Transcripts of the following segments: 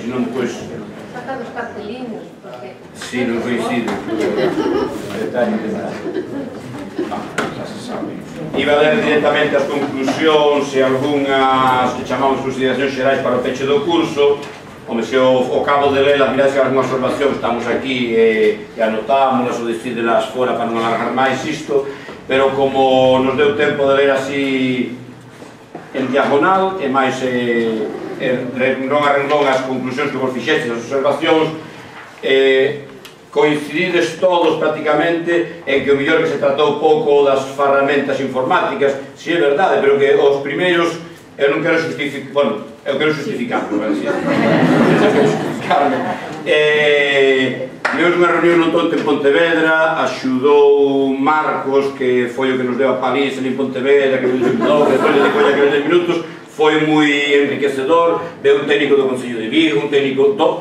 senón depois... Saca dos carteliños, porque... Si, non coincide. Detalle de nada. Xa se sabe. Iba a ler directamente as conclusións e algunhas que chamamos consideracións xerais para o peche do curso. Home, se ao cabo de ler, mirad que algunha observación, estamos aquí e anotámolas ou decidelas fora para non alargar máis isto, pero como nos deu tempo de ler así en diagonal e máis non arreglón as conclusións que vos fixestes, as observacións, coincidides todos prácticamente en que o mellor que se tratou pouco das ferramentas informáticas, si é verdade, pero que os primeiros eu non quero justificar, bueno, eu quero justificarme, non quero justificarme. Tivemos unha reunión no Tonte en Pontevedra, axudou Marcos, que foi o que nos deu a paliza en Pontevedra, que nos axudou, que foi de colla que 10 minutos, foi moi enriquecedor. Veu un técnico do Concello de Vigo,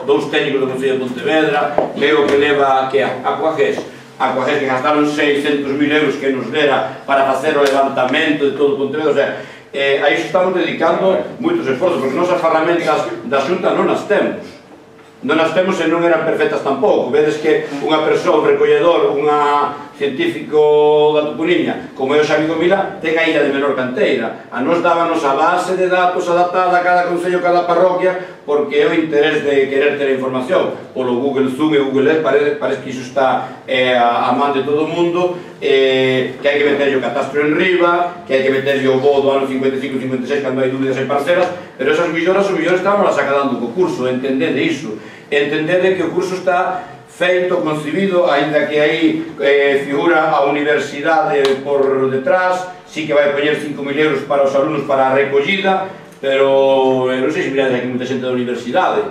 dous técnicos do Concello de Pontevedra, veu que leva que Aquagés, que gastaron 600.000 euros que nos dera para facer o levantamento de todo Pontevedra, o sea, a iso estamos dedicando moitos esforzos, porque nós as ferramentas da Xunta non as temos. Non as temos e non eran perfectas tampouco. Vedes que unha persoa, un recolledor, unha científico da Tupuniña, como é o Xavi Gomila, ten a illa de menor canteira. A nos dábanos a base de datos adaptada a cada concello, cada parroquia, porque é o interés de querer ter a información. Polo Google Zoom e Google Earth parece que iso está a man de todo o mundo, que hai que meterlle o catastro en riba, que hai que meterlle o bo do ano 55-56 cando hai dúbidas en parcelas, pero esas milloras, o millón estábamos las sacadando co curso, entendede iso. Entendede que o curso está feito, concebido, aínda que aí figura a universidade por detrás, sí que vai poñer 5.000 euros para os alumnos para a recollida, pero non sei se mirades aquí moita xente da universidade.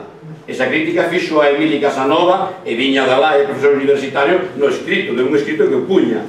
Esa crítica fixo a Emili Casanova e viña da lá, profesor universitario, no escrito, de un escrito que o puña.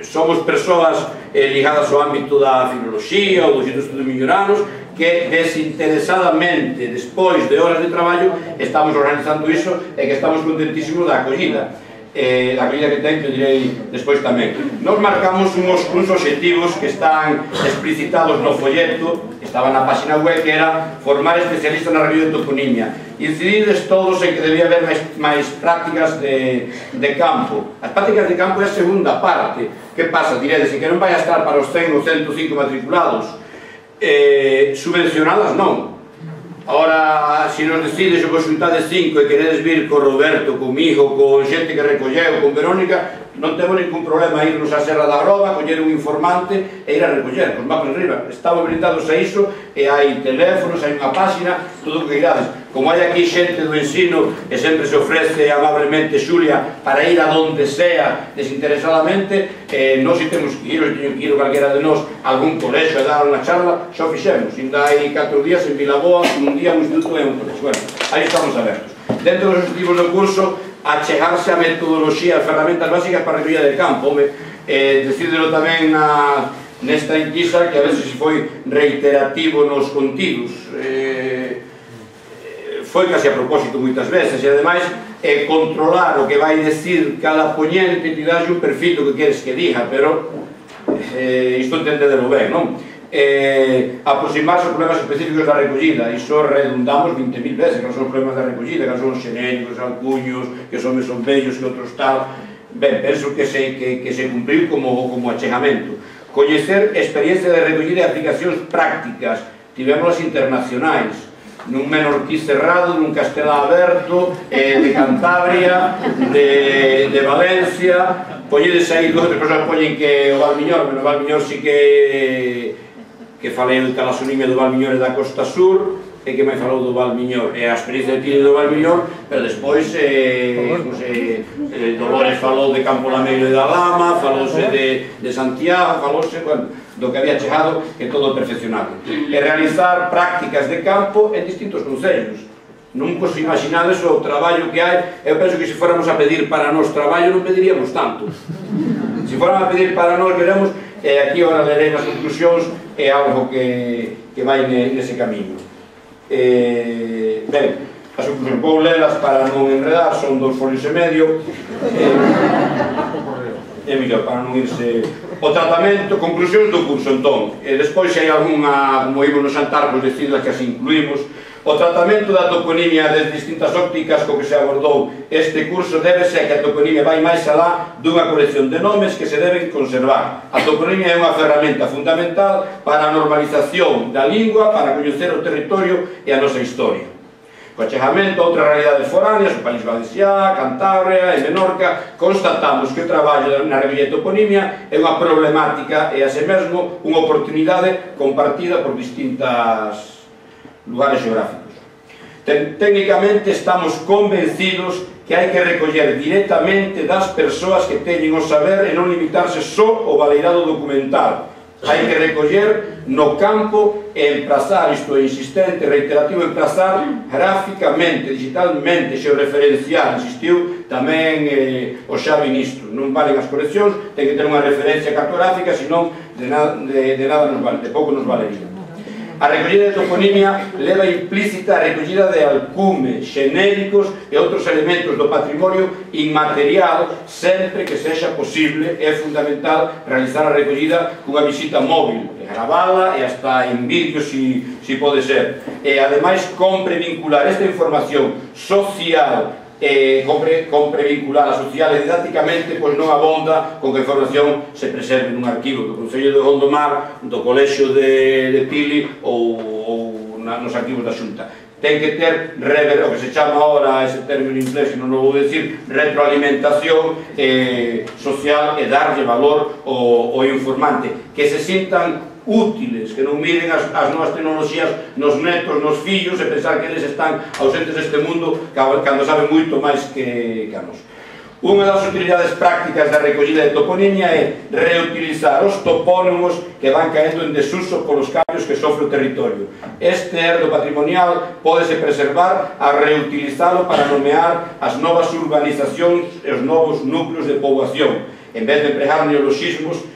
Somos persoas ligadas ao ámbito da filoloxía ou dos estudos milloranos que desinteresadamente, despois de horas de traballo, estamos organizando iso e que estamos contentísimos da acollida. Da acollida que ten, que eu direi despois tamén. Nos marcamos uns obxectivos que están explicitados no folleto, estaba na página web, que era formar especialistas na región de Toponiña. Incidides todos en que debía haber máis prácticas de campo. As prácticas de campo é a segunda parte. Que pasa? Diredes, que non vai a estar para os 100 ou 105 matriculados. Subvencionadas non. Ahora, se nos decides o xuntades 5 e queredes vir co Roberto, comigo, con xente que recolleu, con Verónica, non temos ningún problema a irnos á Serra da Groba, coller un informante e ir a recoller, cos mapas arriba. Estamos brindados a iso e hai teléfonos, hai unha página, todo o que irades. Como hai aquí xente do ensino e sempre se ofrece amablemente Xulia para ir a donde sea, desinteresadamente, nós si temos que ir, ou teño que ir calquera de nós a algún colexo e dar unha charla, xa o fixemos. Ainda hai 4 días en Vilaboa, un día un instituto e un colexo. Bueno, aí estamos abertos. Dentro dos objetivos do curso, achegarse a metodoloxía, as ferramentas básicas para a recollida de campo. Decídelo tamén nesta enquisa, que a veces se foi reiterativo nos contidos. Foi casi a propósito moitas veces, e ademais controlar o que vai decir cada poñente, e darlle un perfil do que queres que diga, pero isto entendedelo ben, non? Aproximarse aos problemas específicos da recollida, iso redundamos 20.000 veces, que non son os problemas da recollida, que son os xenéricos, alcuños, que son bellos, que outros tal. Ben, penso que se cumpriu como achegamento. Coñecer experiencia de recollida e aplicacións prácticas, tivémolas internacionais, nun Menorquí cerrado, nun Castelá aberto, de Cantabria, de Valencia. Poñedes aí, outras persoas poñen que o Valmiñor, pero o Valmiñor sí que falei do Talasoniña do Valmiñor e da Costa Sur, e que máis falou do Valmiñor, e a experiencia que tiene do Valmiñor, pero despois Dolores falou de Campo Lameiro e da Lama, falouse de Santiago, falouse do que había chegado, que todo perfeccionado. E realizar prácticas de campo en distintos concellos. Non vos imaginades o traballo que hai. Eu penso que se fóramos a pedir para nós traballo non pediríamos tanto. Se fóramos a pedir para nós queremos, aquí agora lerei as conclusións, é algo que vai nese camiño. Ben, as conclusións vou lelas para non enredar, son 2 folios e medio. É mellor para non irse. O tratamento, conclusións do curso, entón. Despois, se hai algunha, como íbamos no xantar, pois decidlas que as incluímos. O tratamento da toponimia desde distintas ópticas co que se abordou este curso debe ser que a toponimia vai máis alá dunha colección de nomes que se deben conservar. A toponimia é unha ferramenta fundamental para a normalización da lingua, para coñecer o territorio e a nosa historia. Co achegamento a outras realidades foráneas, o País Valencià, Cantabria e Menorca, constatamos que o traballo na recollida de toponimia é unha problemática e, así mesmo, unha oportunidade compartida por distintas lugares geográficos. Técnicamente estamos convencidos que hai que recoller directamente das persoas que teñen o saber e non limitarse só ao baleirado documental. Hai que recoller no campo e emplazar, isto é insistente, reiterativo, emplazar gráficamente, digitalmente, xeorreferencial. Insistiu tamén o Xavi nisto. Non valen as coleccións, ten que ter unha referencia cartográfica, senón de nada nos vale, de pouco nos valería. A recollida de toponimia leva implícita a recollida de alcumes, xenéricos e outros elementos do patrimonio inmaterial sempre que sexa posible. É fundamental realizar a recollida cunha visita móvil, gravala e hasta en vídeo si pode ser. E ademais compre vincular esta información social compre vinculada social e didácticamente, pois non abonda con que a información se preserve nun arquivo do Concello de Gondomar, do Colexio de Pili ou nos arquivos da Xunta. Ten que ter o que se chama ahora, ese término en inglés que non o vou decir, retroalimentación social e darlle valor ao informante, que se sintan útiles, que non miren as novas tecnoloxías nos netos, nos fillos e pensar que eles están ausentes deste mundo cando saben moito máis que a nos. Unha das utilidades prácticas da recollida de toponimia é reutilizar os topónimos que van caendo en desuso polos cambios que sofre o territorio. Este herdo patrimonial pódese preservar a reutilizalo para nomear as novas urbanizacións e os novos núcleos de poboación, en vez de empregar neoloxismos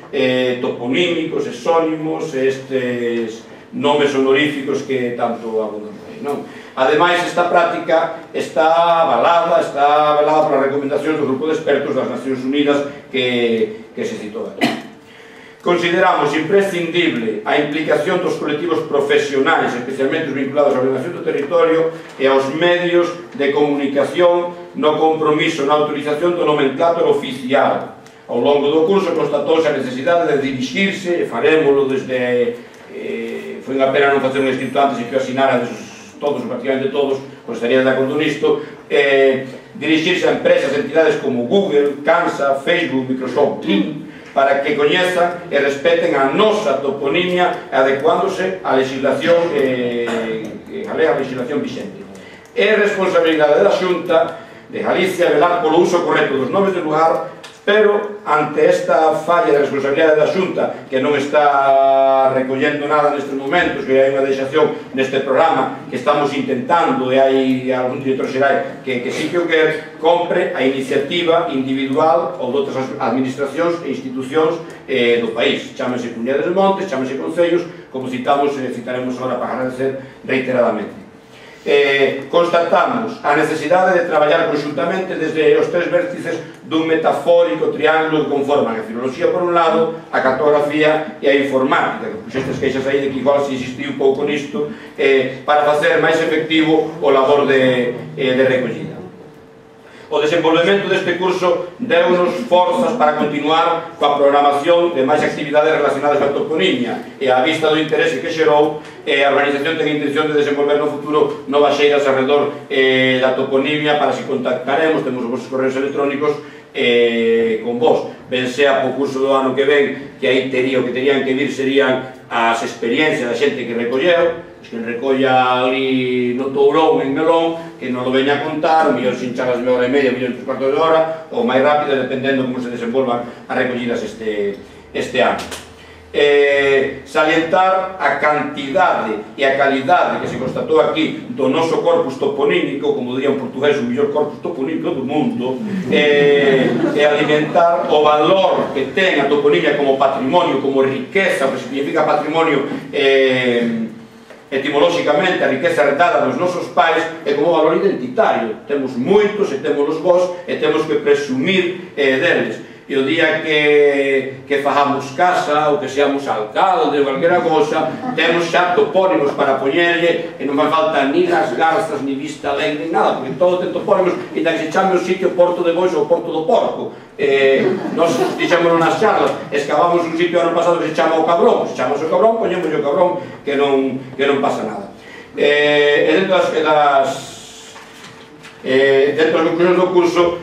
toponímicos, exónimos, estes nomes honoríficos que tanto abundan por aí, non? Ademais, esta práctica está avalada polas recomendacións do Grupo de Expertos das Nacións Unidas que se citou aquí. Consideramos imprescindible a implicación dos colectivos profesionais, especialmente os vinculados á ordenación do territorio e aos medios de comunicación no compromiso na autorización do nomenclátor oficial. Ao longo do curso constatouse a necesidade de dirixirse, e farémolo desde... foi unha pena non facer un escrito antes e que o asinara todos, prácticamente todos, pois estaría de acordo nisto, dirixirse a empresas e entidades como Google, Cansa, Facebook, Microsoft, Team, para que coñezan e respeten a nosa toponimia adecuándose á legislación vixente. É responsabilidade da Xunta de Galicia velar polo uso correcto dos nomes de lugar, pero ante esta falla de responsabilidade da Xunta, que non está recollendo nada nestes momentos, que hai unha deixación neste programa que estamos intentando, e hai algún director xeral que sí que o quer, compre a iniciativa individual ou de outras administracións e institucións do país. Chámese Comunidades de Montes, chámese Concellos, como citaremos agora para agradecer reiteradamente. Constatamos a necesidade de traballar conxuntamente desde os tres vértices dun metafórico triángulo que conforman a filoloxía por un lado, a cartografía e a informática, que puxestes queixas aí de que igual se insistiu un pouco nisto, para facer máis efectivo o labor de recollida. O desenvolvemento deste curso deu-nos forzas para continuar coa programación de máis actividades relacionadas coa toponimia, e á vista do interese que xerou, a organización ten intención de desenvolver no futuro novas xeiras alrededor da toponimia, para si contactaremos, temos os vosos correos electrónicos con vos, ben sea po curso do ano que ven, que aí o que terían que vir serían as experiencias da xente que recolleu, que recolla ali no Tourón, en Melón, que non lo veña a contar, o mellor sin charlas de hora e media, o mellor 3/4 de hora, ou máis rápido, dependendo como se desenvolvan as recollidas este ano. Salientar a cantidade e a calidade que se constatou aquí do noso corpus toponímico, como diría en portugués, o mellor corpus toponímico do mundo, e alimentar o valor que ten a toponimia como patrimonio, como riqueza, o que significa patrimonio etimolóxicamente, a riqueza herdada dos nosos pais, e como valor identitario. Temos moitos e temos os vos e temos que presumir deles. e o día que fajamos casa ou que seamos alcalde ou calquera cosa, temos xa topónimos para poñerlle e non vai falta ni las garzas, ni vista alegre, ni nada, porque todo ten topónimos, e que se chame o sitio Porto de Bois ou Porto do Porco. Nos dixémoslo nas charlas, excavamos un sitio ano pasado que se chama o Cabrón, se chama o Cabrón, poñemos o Cabrón, que non pasa nada. E dentro das conclusións do curso,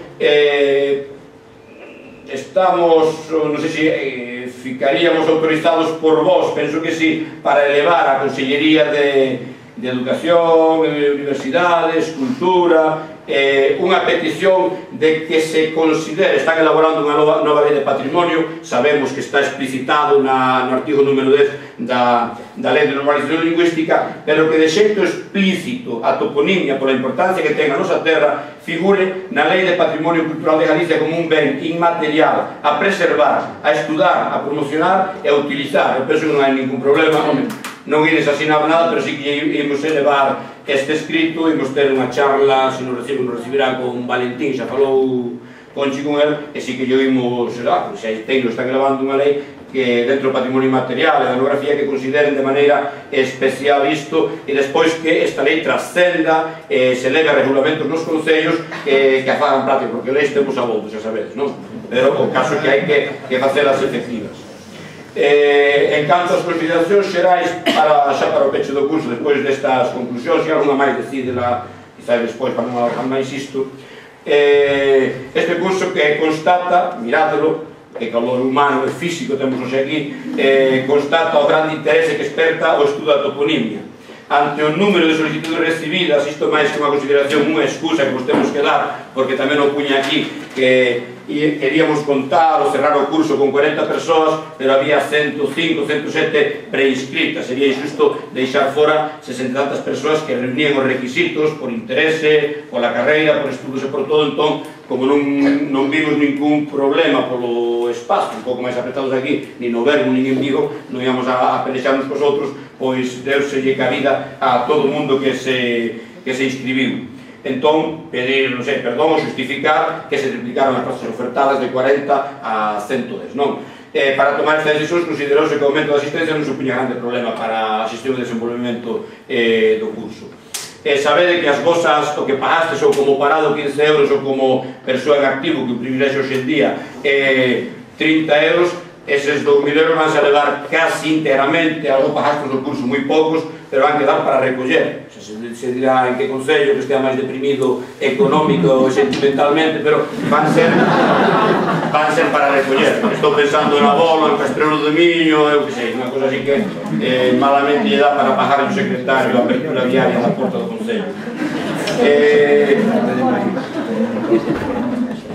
estamos, non sei se ficaríamos autorizados por vos, penso que sí, para elevar a Consellería de Educación, Universidades, Cultura, unha petición de que se considere, están elaborando unha nova lei de patrimonio, sabemos que está explicitado no artigo número 10 da Lei de Normalización Lingüística, pero que de xeito explícito a toponimia, pola importancia que ten a nosa terra, figure na Lei de Patrimonio Cultural de Galicia como un ben inmaterial a preservar, a estudar, a promocionar e a utilizar. Eu penso que non hai ningún problema, non ides asinar nada, pero sí que imos elevar este escrito, imos ter unha charla, se nos recibirá con Valentín, xa falou Conchi con el, e sí que yo imos, xa están elevando unha lei que dentro do patrimonio inmaterial e da etnografía que consideren de maneira especial isto, e despois que esta lei trascenda e se leve a regulamentos nos concellos que a fagan práctica, porque leis temos a volta, xa sabedes, non? Pero o caso que hai que facelas efectivas. En canto ás consideracións xerais xa para o peche do curso, despois destas conclusións, e alguna máis decidela, quizá despois para non alargar máis isto, este curso que constata, mirádelo, que calor humano e físico temos hoxe aquí, constata o grande interese que esperta o estudo da toponimia. Ante o número de solicitudes recibidas, isto máis que unha consideración, unha excusa que vos temos que dar, porque tamén o puña aquí, que queríamos contar ou cerrar o curso con 40 persoas, pero había 105, 107 preinscritas. Sería injusto deixar fora 60 tantas persoas que reunían os requisitos por interese, pola carreira, por estudos e por todo. Entón, como non vimos ningún problema polo espazo, un pouco máis apretados aquí, ni no Verbo, nin en Vigo, non íamos a pelexarnos cos outros, pois deuselle cabida a todo o mundo que se inscribiu. Entón, pedir, non sei, perdón, ou justificar que se triplicaron as plazas ofertadas de 40 a 110, non? Para tomar estas decisións considerouse que o aumento da asistencia non supuña grande problema para a xestión e desenvolvemento do curso. Sabede que as vosas, o que pagastes ou como parado 15 euros ou como persoa en activo, que o privilexio hoxe en día 30 euros, eses 2.000 euros vanse a levar casi íntegramente, algo pagastos do curso, moi poucos, pero van quedar para recoller. Se dirá en que concello que estea máis deprimido económico e sentimentalmente, pero van ser para recoller. Estou pensando na Bola, en Castrelo de Miño, eu que sei, unha cosa así que malamente lle dá para pagar o secretario a apertura diaria da porta do concello.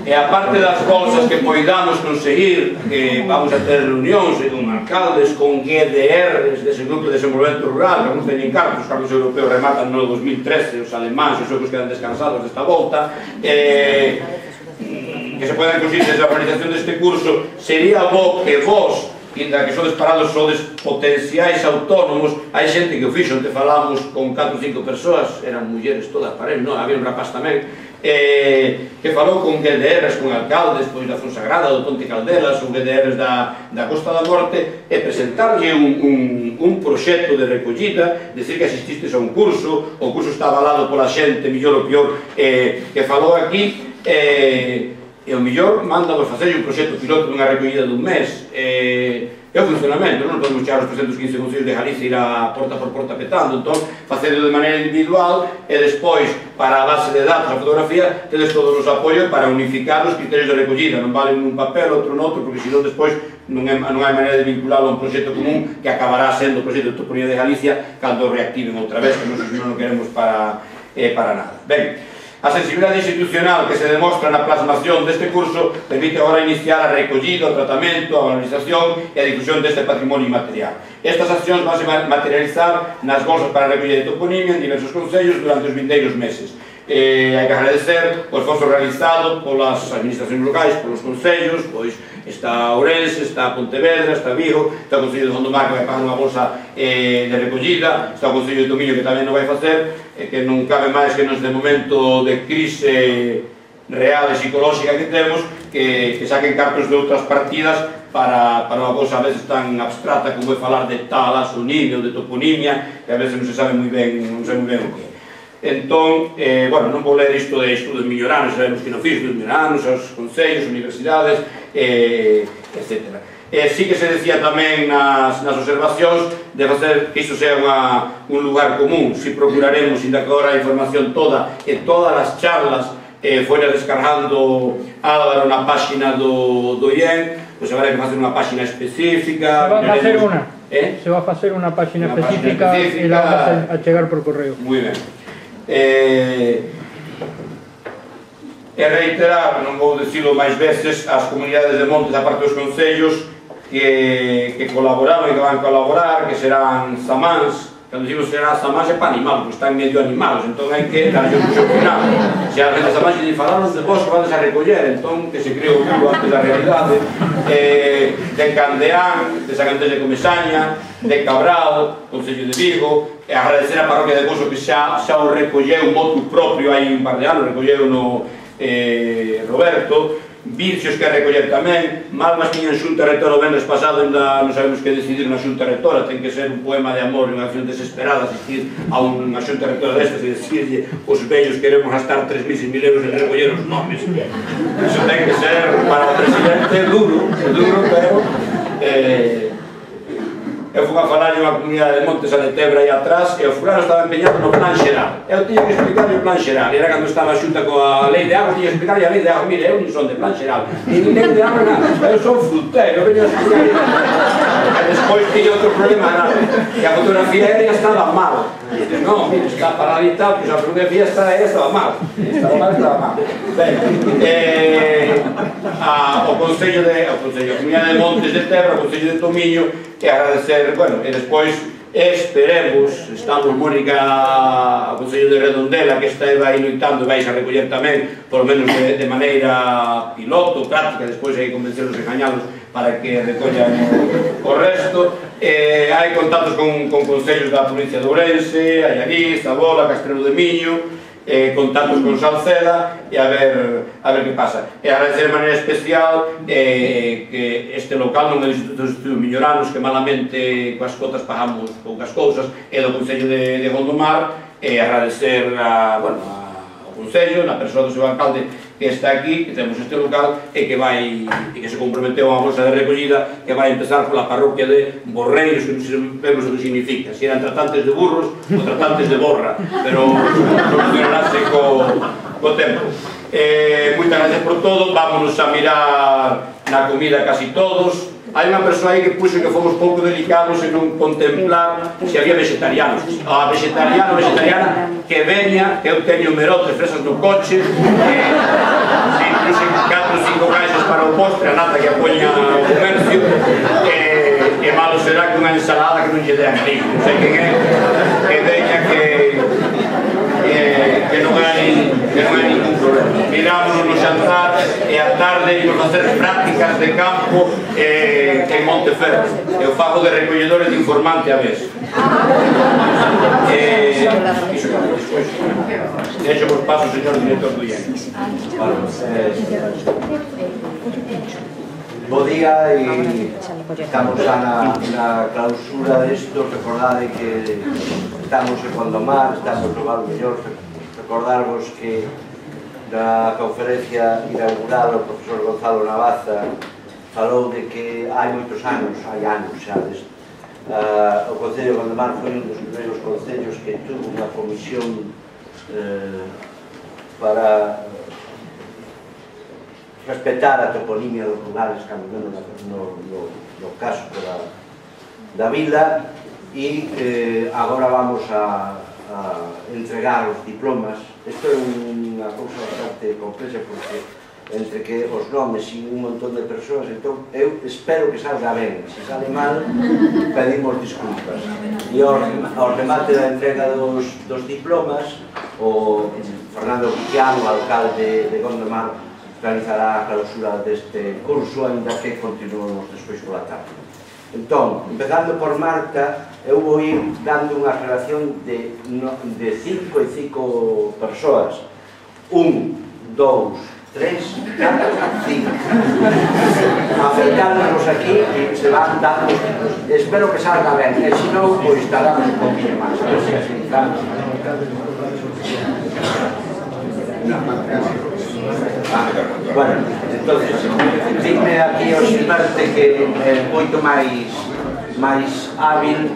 E aparte das cousas que poidamos conseguir, que vamos a ter reunións con alcaldes, con GDRs dese grupo de desenvolvemento rural, que non teñen cartos, os cartos europeos rematan no 2013, os alemáns, os outros quedan descansados desta volta, que se poden conseguir desde a organización deste curso. Sería bo que vos, inda que sodes parados, sodes potenciais autónomos, hai xente que o fixo, onte falamos con 4 ou 5 persoas, eran mulleres todas para él, non? Había un rapaz tamén, que falou con GDRs, con alcaldes, pois da Fonsagrada, do Ponte Caldelas, ou GDRs da Costa da Morte, e presentarlle un proxecto de recollida, decir que asististes a un curso, o curso está avalado pola xente, millor ou pior, que falou aquí, e o millor mandamos facer un proxecto piloto dunha recollida dun mes. É o funcionamento, non podemos chegar aos 315 concellos de Galicia ir a porta por porta petando, entón facelo de maneira individual e despois para a base de datos, a fotografía, tedes todos os apoios para unificar os criterios de recollida, non valen un papel, outro noutro, porque senón despois non hai maneira de vincularlo a un proxecto común que acabará sendo o proxecto de toponimia de Galicia cando o reactiven outra vez, que non queremos para nada. Ben, a sensibilidade institucional que se demostra na plasmación deste curso permite agora iniciar a recollida, o tratamento, a valorización e a difusión deste patrimonio inmaterial. Estas accións van se materializar nas bolsas para a recollida de toponimia en diversos concellos durante os vindeiros meses. Hai que agradecer o esforzo realizado polas administracións locais, polos concellos, pois está Ourense, está Pontevedra, está Vigo, está o Concello de Gondomar que vai pagar unha bolsa de recollida, está o Concello de Tomiño que tamén non vai facer, que non cabe máis que neste momento de crise real e psicolóxica que temos, que saquen cartos de outras partidas para unha cousa a veces tan abstracta como é falar de talas ou niño, de toponimia, que a veces non se sabe moi ben o que é. Entón, bueno, non vou ler isto de estudos milloranos, sabemos que non fiz estudos milloranos, os concellos, universidades, etc. Sí que se decía tamén nas observacións de facer que isto sea un lugar común. Si procuraremos, inda que agora a información toda e todas as charlas fora descargando Álvaro na página do IEN, pois agora hai que facer unha página específica. Se va a facer unha página específica e la vas a chegar por correo. Moi ben. E reiterar, non vou dicilo máis veces, as comunidades de montes, a parte dos concellos que colaboraron e que van colaborar, que serán zamáns. Cando dicimos serán zamáns é para animal, porque están medio animados, entón hai que darlle un puxo final. Se a gente zamáns e falaron de vos que vades a recoller, entón que se cree o mundo antes da realidade. De Candeán, de San Andrés de Comesaña, de Cabral, Concello de Vigo, e agradecer a parroquia de Boso que xa o recolleu motu propio hai un par de anos, recolleu no Roberto, Vircios que a recoller tamén, Malmas tiñan xunta rectora o venres pasado, ainda non sabemos que decidir na xunta rectora, ten que ser un poema de amor e unha acción desesperada asistir a unha xunta rectora destas e decirlle os vellos queremos gastar 3.000 euros en recoller os nomes. Iso ten que ser para o presidente duro, pero eu fui a falar de unha comunidade de Montes a de Tebra aí atrás e o fulano estaba empeñado no plan xeral. Eu tiña que explicarle o plan xeral, e era cando estaba xunta coa lei de agua, tiña que explicarle a lei de agua. Mire, eu non son de plan xeral, ni lei de agua nada, eu son frutero, veño a explicar. E despois tiña outro problema nada, que a fotografía aérea estaba mal. E dices, non, mire, está paradita, pois a fotografía estaba mal. Estaba mal. Ben, o Concello a Comunidade de Montes de Tebra, o Concello de Tomiño, e agradecer, bueno, e despois esperemos, estamos Mónica ao Concello de Redondela, que está aí loitando e vais a recoller tamén, por menos de maneira piloto, práctica, despois hai que convencerlos e gañalos para que recollan o resto. Hai contactos con concellos da provincia de Ourense, Allariz, Abola, Castrelo de Miño, contactos con Salceda e a ver que pasa. E agradecer de maneira especial que este local non é do Instituto de Estudos Milloranos, que malamente coas cotas pagamos poucas cousas, é do Concello de Gondomar, e agradecer ao Concello, na persoa do seu alcalde que está aquí, que temos este local e que se comprometeu a unha bolsa de recollida que vai empezar pola parroquia de Borreiros, que non sabemos o que significa, se eran tratantes de burros ou tratantes de borra, pero solucionarase co tempo. Moitas gracias por todo, vámonos a mirar na comida casi todos. Hai unha persoa aí que puxo que fomos pouco delicados en non contemplar se había vegetarianos. A vegetariana que veña, que eu teño merotes fresas no coche, incluso 4 ou 5 caixas para o postre, a nata que apoña o comercio, e malo será que unha ensalada que non lle dean nin. Non sei quen é, que veña que non hai ningún problema. Mirámonos no xantar e a tarde imos facer prácticas de campo en Monteferro. Eu fago de recolledores de informante a vez. Deixo vos paso, señor director do IEN. Bo día e estamos xa na clausura desto. Recordade que estamos en Gondomar, estamos no Val Mellor. Recordarvos que na conferencia inaugural o profesor Gonzalo Navaza falou de que hai moitos anos, xa o Concello de Gondomar foi un dos primeiros concellos que tuvo unha comisión para respetar a toponimia dos lugares, cando menos no caso da vila, e agora vamos a entregar os diplomas. Isto é unha cousa bastante complexa, porque entre que os nomes e un montón de persoas, entón eu espero que salga ben. Se sale mal, pedimos disculpas. E ao remate da entrega dos diplomas, o Fernando Guillán, o alcalde de Gondomar, realizará a clausura deste curso, ainda que continuemos despois pola tarde. Entón, empezando por Marta, eu vou ir dando unha relación de 5 e 5 persoas. 1, 2, 3, 4, 5. Acercándonos aquí y se van dando. Espero que salga ben, e se non, pois tardamos un poquinho máis, a ver se así estamos. Bueno, entonces, dime aquí o Xilberte que é moito máis hábil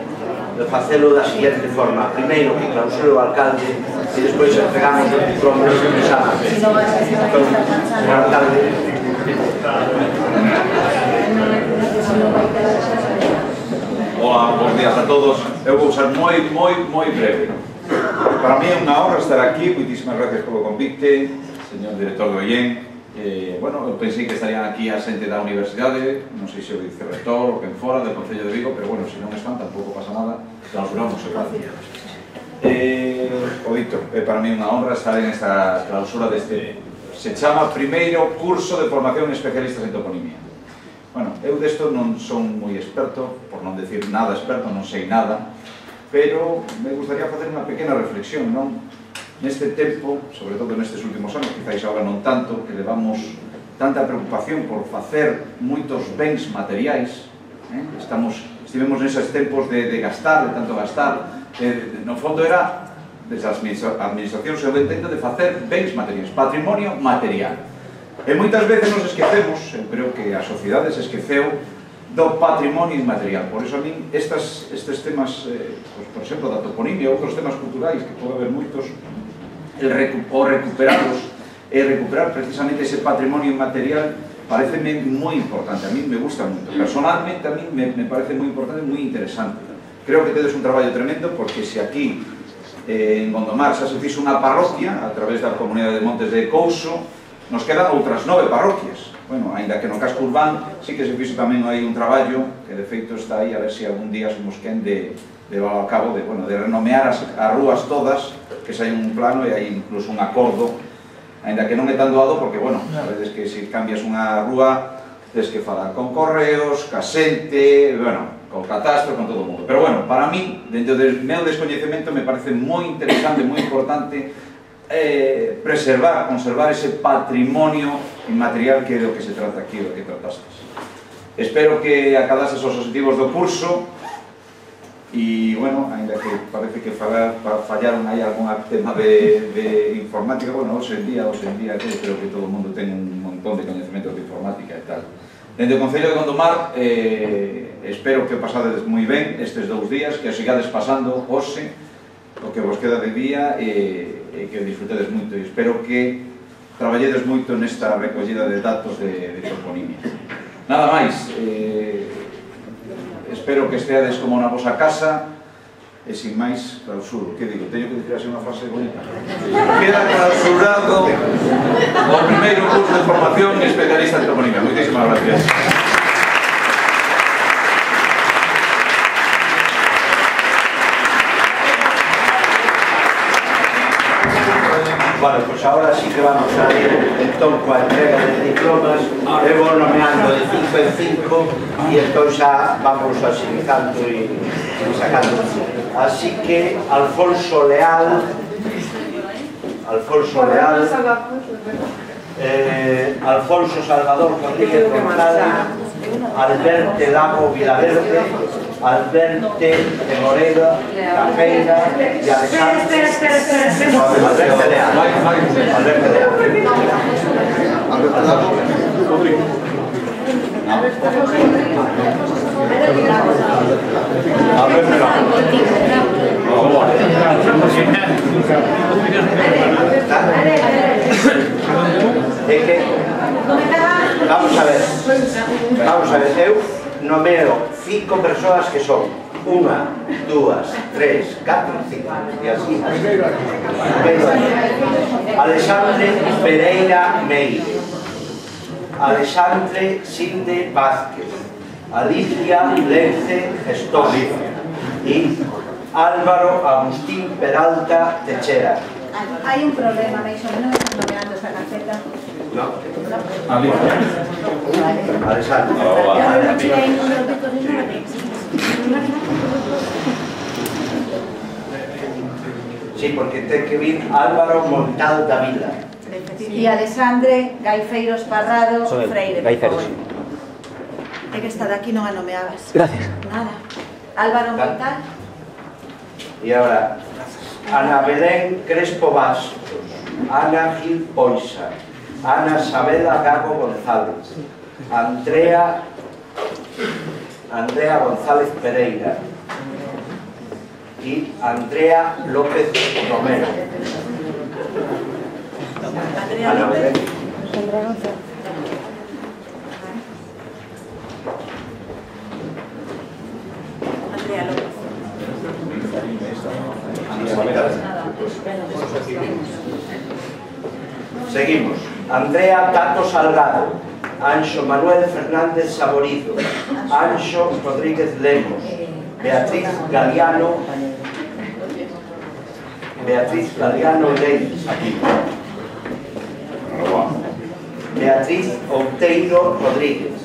de facelo da seguinte forma. Primeiro que clausure o alcalde e despois entregamos os diplomas de Sama. O alcalde... Hola, bons días a todos. Eu vou ser moi breve. Para mí é unha honra estar aquí. Moitísimas gracias polo convite, señor director do IEN. Bueno, eu pensei que estarían aquí a xente da universidade, non sei se o vicerrector ou quen fora del Concello de Vigo, pero bueno, se non están tampouco pasa nada, clausuramos o debate. O dito, é para mí unha honra estar en esta clausura deste, se chama primeiro curso de formación especialistas en toponimia. Bueno, eu desto non son moi experto, por non decir nada experto, non sei nada, pero me gustaría facer unha pequena reflexión, non? Neste tempo, sobre todo nestes últimos anos, quizáis agora non tanto, que levamos tanta preocupación por facer moitos bens materiais, estivemos neses tempos de gastar, de tanto gastar, no fondo era, desde as administracións, eu entendo, de facer bens materiais, patrimonio material. E moitas veces nos esquecemos, eu creo que a sociedade se esqueceu do patrimonio inmaterial. Por iso a min estes temas, por exemplo, da toponimia, outros temas culturais, que pode haber moitos, o recuperarlos e recuperar precisamente ese patrimonio inmaterial pareceme moi importante, a mí me gusta moito. Personalmente a mí me parece moi importante e moi interesante. Creo que tedes un traballo tremendo porque se aquí en Gondomar xa se fixo unha parroquia a través da comunidade de Montes de Couso, nos quedan outras 9 parroquias. Bueno, ainda que no casco urbán sí que se fixo tamén aí un traballo que de feito está aí a ver se algún día somos quen de levar ao cabo de renomear as rúas todas, que se hai un plano e hai incluso un acordo, ainda que non é tan doado porque, bueno, sabedes que se cambias unha rúa tens que falar con correos, ca xente, bueno, con catastro, con todo o mundo. Pero, bueno, para mí, dentro do meu descoñecemento, me parece moi interesante, moi importante preservar, conservar ese patrimonio inmaterial que é do que se trata aquí, do que tratastes. Espero que acadases os objetivos do curso. E, bueno, ainda que parece que fallaron aí algún tema de informática, bueno, hoxe en día, creo que todo o mundo ten un montón de coñecementos de informática e tal. Dende o Concello de Gondomar, espero que pasades moi ben estes 2 días, que os sigades pasando hoxe, o que vos queda de día, e que disfrutedes moito. E espero que traballedes moito nesta recollida de datos de toponimia. Nada máis. Espero que esteades como na vosa casa e sin máis clausuro. Que digo? Teño que dicir así unha frase bonita. Queda clausurado o primeiro curso de formación especialista en toponimia. Moitísimas gracias. Bueno, pues ahora sí que vamos a ir entón coa entrega de diplomas. Eu vou nomeando de 5 en 5 e entón xa vamos asimilando e sacando. Así que Alfonso Leal, Alfonso Salvador Rodríguez González, Alberte Lago Vilaverde, Alberte de Moreda, Cafeira e Alexandre. Alberte Leal. Alberte Leal. Alberte Lago. Alberte Lago. Vamos a ver, eu nomeo 5 persoas que son 1, 2, 3, 4, 5 e así. Alexandre Pereira Meire, Alexandre Sinde Vázquez, Alicia Lence Gestor e Álvaro Agustín Peralta Techera. Hai un problema, Meixo, non están nomeando esta carpeta. No. Alicia. Alexandre. Sí, porque ten que vir Álvaro Montal da Vila. E Alexandre Gaifeiros Parrado Freire. Gaifeiros. É que esta de aquí non a nomeabas. Gracias. Nada. Álvaro Montal. E agora, Ana Belén Crespo Bastos, Ana Gil Poisa, Ana Sabela Gago González, Andrea González Pereira y Andrea López Romero. Ana Belén. Andrea López. Seguimos. Andrea Tato Salgado, Anxo Manuel Fernández Saborizo, Anxo Rodríguez Lemos, Beatriz Galiano Leis, Beatriz Outeiro Rodríguez.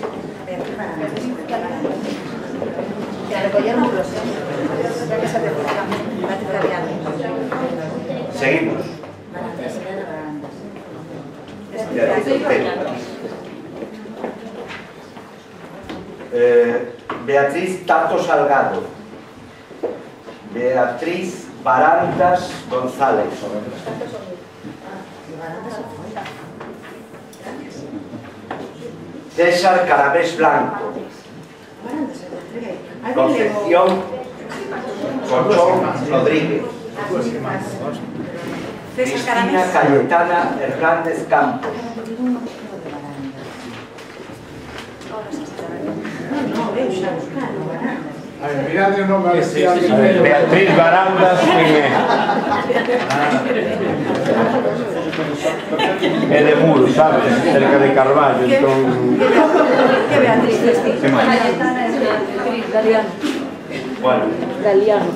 Seguimos. Beatriz Tato Salgado, Beatriz Barandas González, César Carabés Blanco, Concepción Colchón Rodríguez, Cristina Cayetana Hernández Campos, Beatriz Barandas, é de Muro, sabes? Cerca de Carballo, entón... Que Beatriz? Galiano. bueno,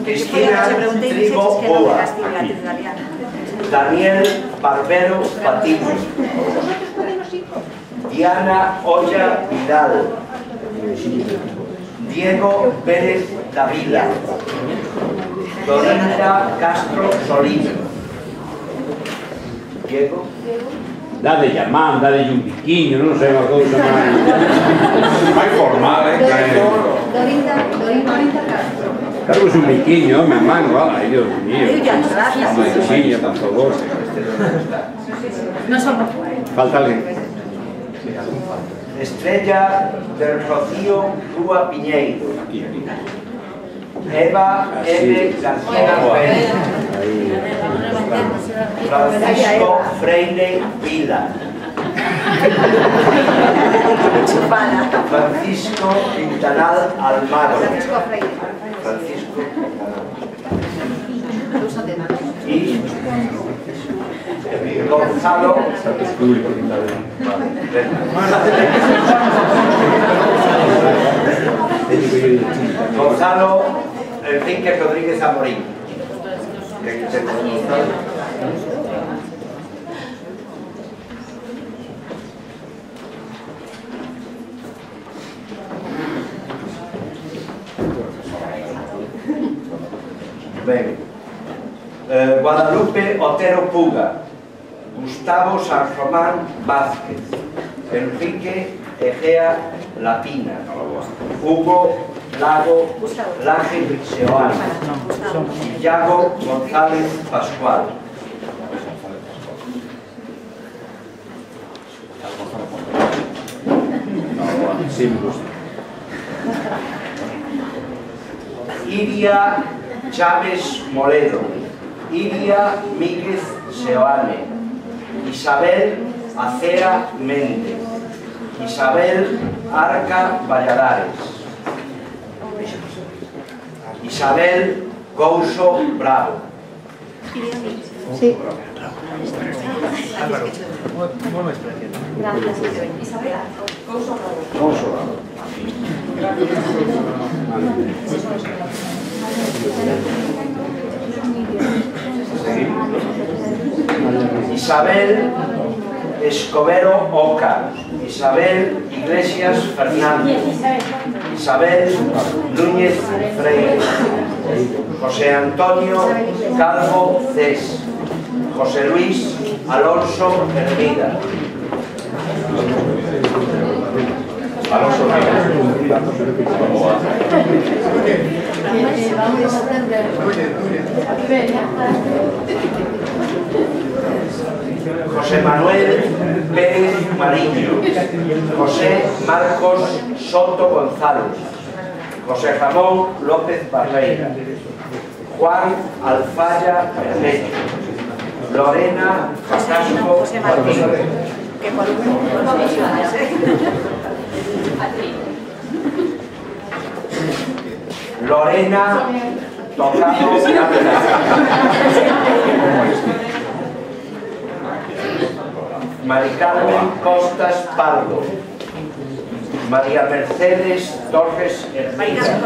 Cristina Trigo Boa, Daniel Barbero Patiño, Diana Olla Vidal, Diego Pérez Davila, Dorinda Castro Solís. Diego? Dade llamán, dade un biquiño, non sei unha cousa máis. Vai formal, Dorinda Castro. Claro, un biquiño, mi mano, ai, Dios mío. Maisinha, por favor. No somos. Falta alguén. Estrella del Rocío Rúa Piñeiro, Eva M. García Pérez, Francisco Freire Vila, Francisco Quintanal Almagro, Francisco y Gonzalo Enrique Rodríguez Amorín. Ben. Guadalupe Otero Puga, Gustavo San Román Vázquez, Enrique Egea Lapina, Hugo Lago Laje Seoane, Iago González Pascual. Iria Chávez Moledo, Iria Míguez Seoane, Isabel Acea Méndez, Isabel Arca Valladares, Isabel Couso Bravo. Sí. Gracias, Isabel. Couso Bravo. Isabel Escobero Oca, Isabel Iglesias Fernández, Isabel Núñez Freire, José Antonio Calvo Cés, José Luis Alonso Hermida. Alonso Hermida. José Manuel Pérez Mariño. José Marcos Soto González. José Ramón López Barreira. Juan Alfaya Bermejo. Lorena Casasco Martínez. Lorena Tocado Cárdenas. Mari Carmen Costas Pardo. María Mercedes Torres Hermida.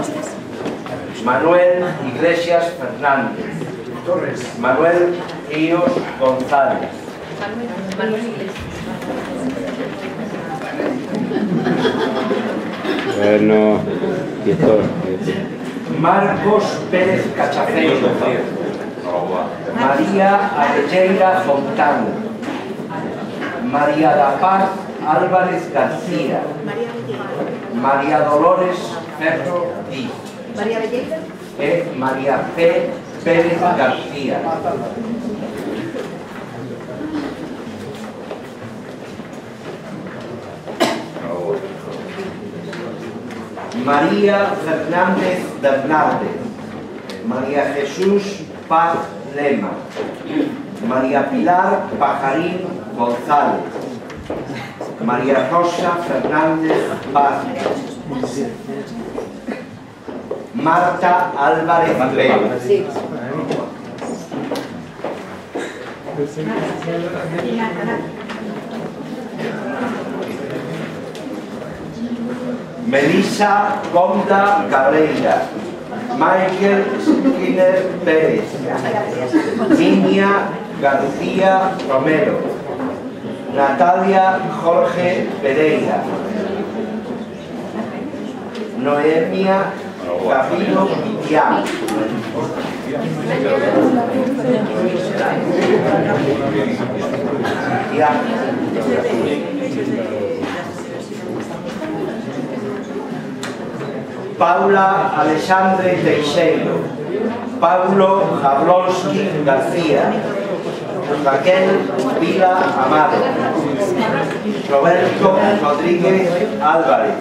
Manuel Iglesias Fernández. Manuel Ríos González. Bueno, director. Marcos Pérez Cachafeiro. María Arelleira Fontana. María da Paz Álvarez García. María Dolores Ferro Díaz. María Belleira. E María P. Pérez García. María Fernández Bernardes. María Jesús Paz Lema. María Pilar Pajarín González. María Rosa Fernández Paz. Marta Álvarez Vega. Sí. Melissa Conda Cabreira. Michael Skinner Pérez. Niña García Romero. Natalia Jorge Pereira. Noemia Capillo Vitián. Paula Alexandre Teixeiro. Paulo Jablonski García. Raquel Vila Amado. Roberto Rodríguez Álvarez.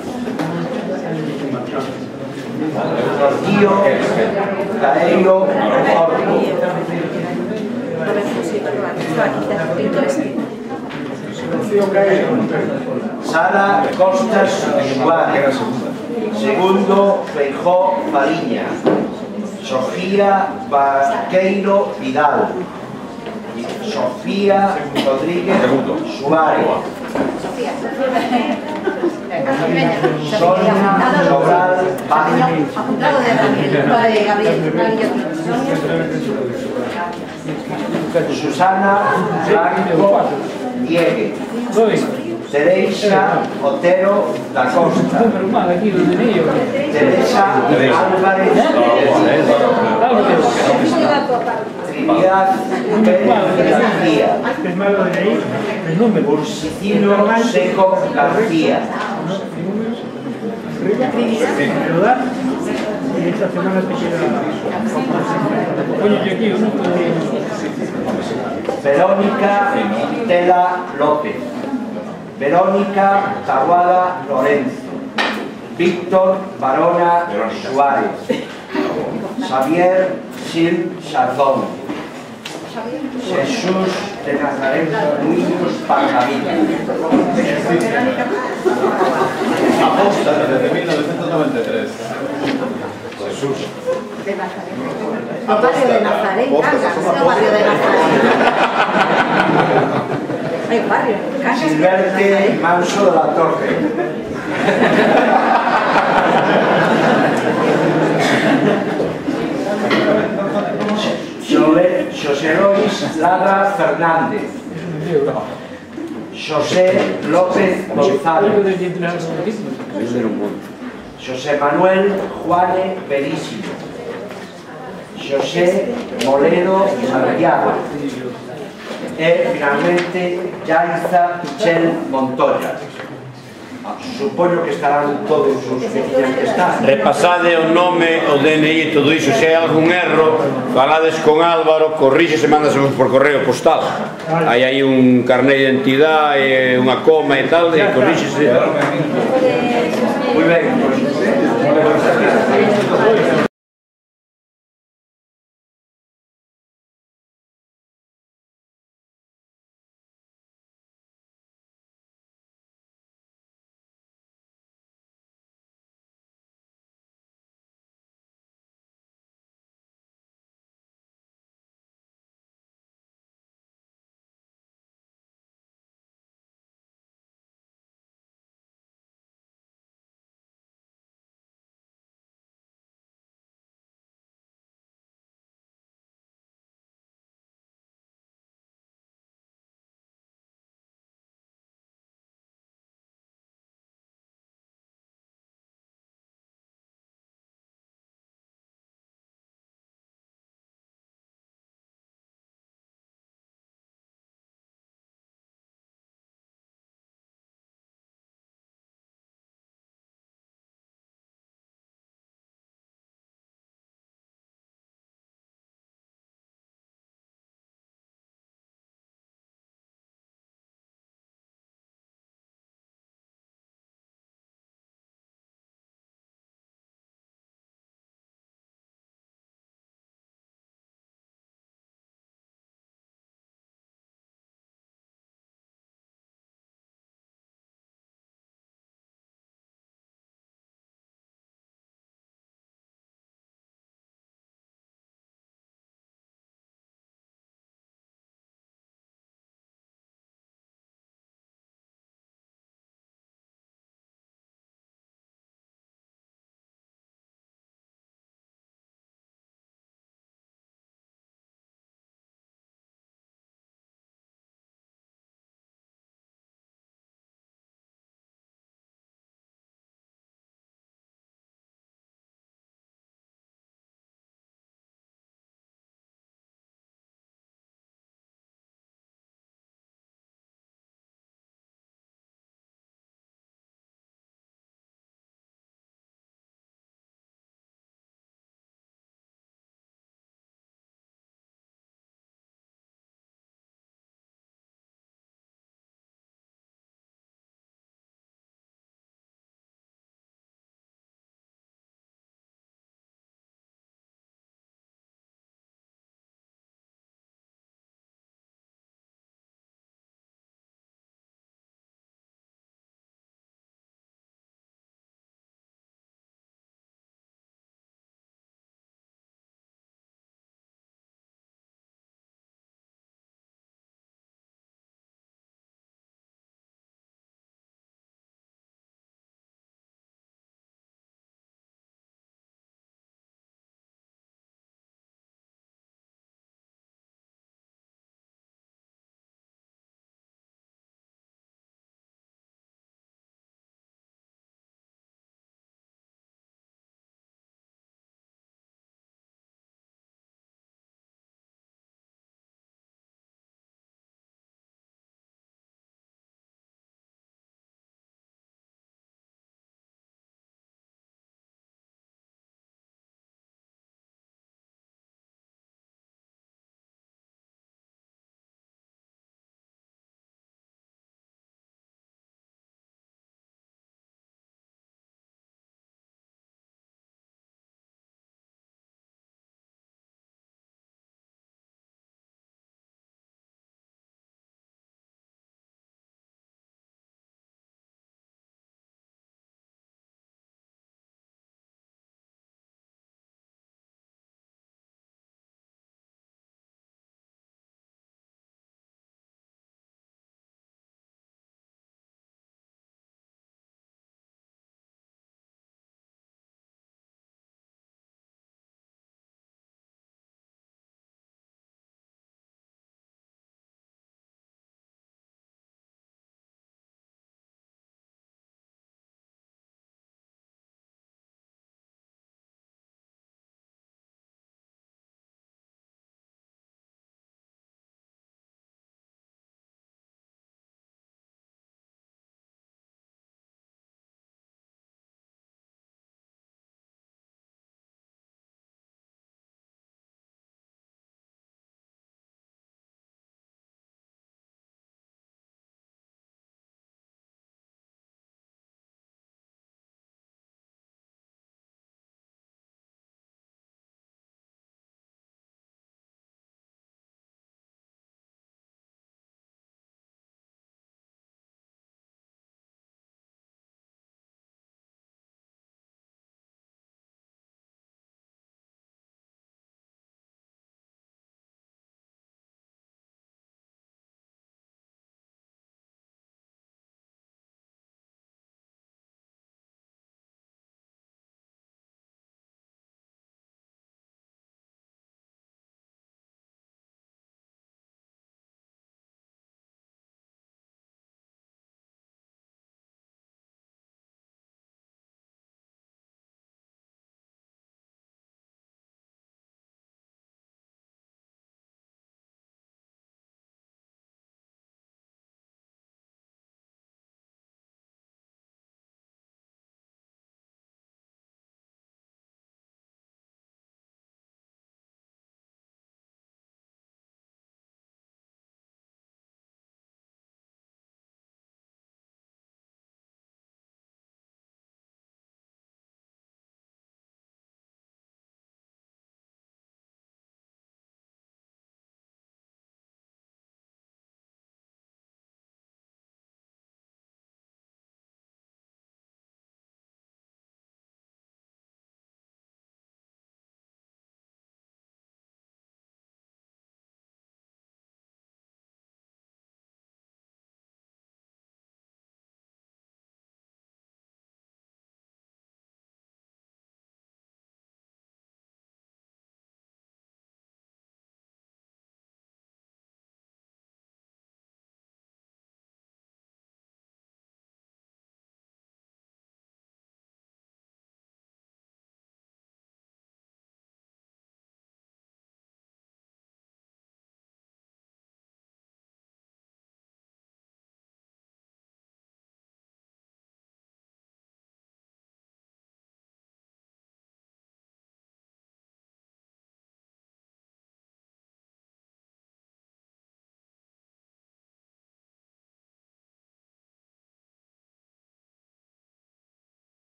Rocío Caello Orco. Sara Costas Suárez. Segundo Feijó Fariña. Sofía Vaqueiro Vidal. Sofía Rodríguez Suárez. Sonia Sobral Vázquez. Susana Blanco Diegue. Teresa Otero da Costa. Teresa Álvarez Trinidad Pérez García. Ursicino Seco García. Verónica Tela López. Verónica Tahuada Lorenzo. Víctor Barona Suárez. Xavier Sil Chardón. Jesús de Nazaret Niños Pajavilla. Aposta desde 1993. Jesús. Barrio de Nazaret, Cangas, barrio de Nazaret. Hay un barrio, Cangas. Silverte Manso de la Torre. José Luis Ladra Fernández. José López González. José Manuel Juane Verísimo. José Moledo Arriaga. e finalmente Yaiza Pichel Montoya. Supoño que estarán todos os que tiñan que estar. Repasade o nome, o DNI e todo iso. Se hai algún erro, falades con Álvaro, corrixe se mandasemos por correo postal. Hai aí un carné de identidade, unha coma e tal, e corríxese. Moi ben,